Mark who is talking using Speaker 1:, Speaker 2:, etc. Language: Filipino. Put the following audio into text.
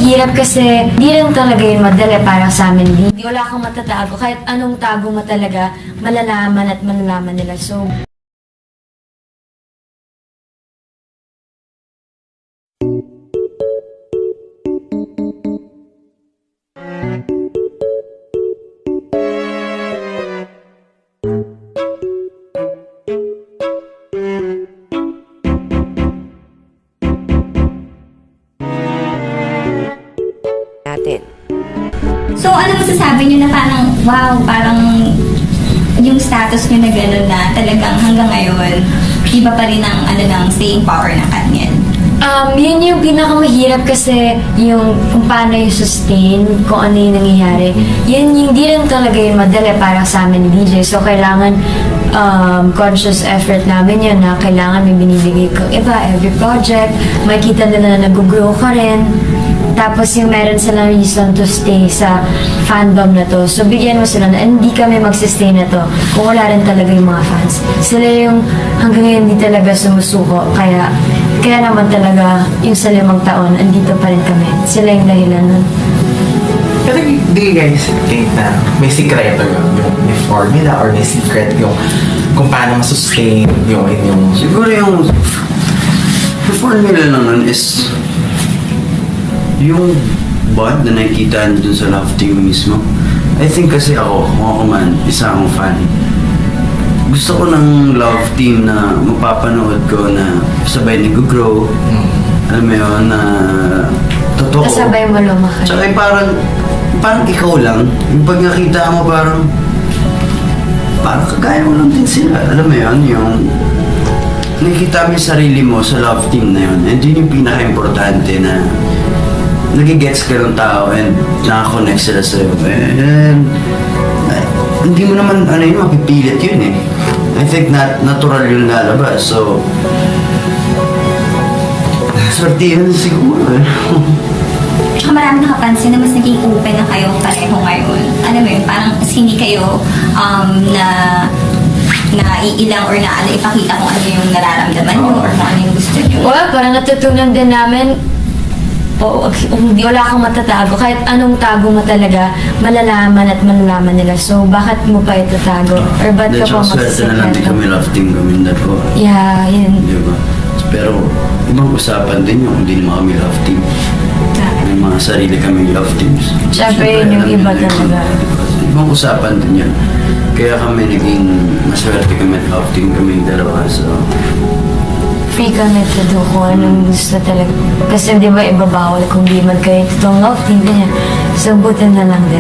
Speaker 1: mahirap kasi di rin talaga yun madali para sa amin. Di wala kang matatago. Kahit anong tago mo talaga, malalaman at malalaman nila. So,
Speaker 2: natin.
Speaker 3: So, ano masasabi niyo na parang, wow, parang yung status niyo na gano'n na talagang hanggang ngayon, iba pa rin ang ng staying power ng Katniel?
Speaker 1: yun yung pinakamahirap kasi yung kung paano yung sustain, kung ano yung nangyayari. Yun yung di rin talaga yun madali para sa amin ni DJ. So, kailangan conscious effort namin yun na kailangan may binibigay kang iba, every project, makikita nila na nag-grow ka rin. Tapos yung meron silang reason to stay sa fandom na to. So bigyan mo sila na hindi kami magsistay na to kung wala rin talaga yung mga fans. Sila yung hanggang ngayon hindi talaga sumusuko. Kaya naman talaga yung sa 5 taon, andito pa rin kami. Sila yung dahilan nun.
Speaker 4: Pero di guys think na may sikreto yung may formula or may secret yung kung paano masustain yung inyong...
Speaker 5: Siguro yung formula naman is yung bond na nakikita dun sa Love Team mismo. I think kasi ako, kung ako man, isa akong fan. Gusto ko ng Love Team na mapapanood ko na sabay nag-grow. Alam mo yun, na totoo.
Speaker 1: Kasabay mo lumaki.
Speaker 5: Tsaka parang ikaw lang. Yung pag nakita mo parang kagaya mo lang din sila. Alam mo yun, yung nakikita mo yung sarili mo sa Love Team na yun. And yun yung pinaka-importante na nagigets ka ng tao and nakakonect sila sa'yo. And hindi mo naman, mapipilit yun eh. I think natural yung lalabas. So, swerte yun siguro eh.
Speaker 3: Tsaka marami nakapansin na mas naging open na kayo pareho ngayon. Alam mo yun, parang mas hindi kayo na iilang or na ipakita kung ano yung nararamdaman nyo or kung ano yung gusto nyo.
Speaker 1: Well, parang natutunan din namin hindi wala kang matatago. Kahit anong tago mo talaga, malalaman at malalaman nila. So, bakit mo pa itatago? Or ba't ka pa
Speaker 5: Swerte na lang din kami Love Team kami dalawa.
Speaker 1: Yeah, yun.
Speaker 5: Diba? Pero, ibang usapan din yung hindi naman kami Love Team. May mga sarili kami Love Teams.
Speaker 1: Siyempre, yun yung iba
Speaker 5: alam
Speaker 1: talaga.
Speaker 5: Ibang usapan din yan. Kaya kami naging maswerte kami at Love Team kami dalawa. So,
Speaker 1: Free kami to do kung anong gusto talaga. Kasi di ba ibabawal kung di man kayo totoong love team, ganyan. So, buti na lang din.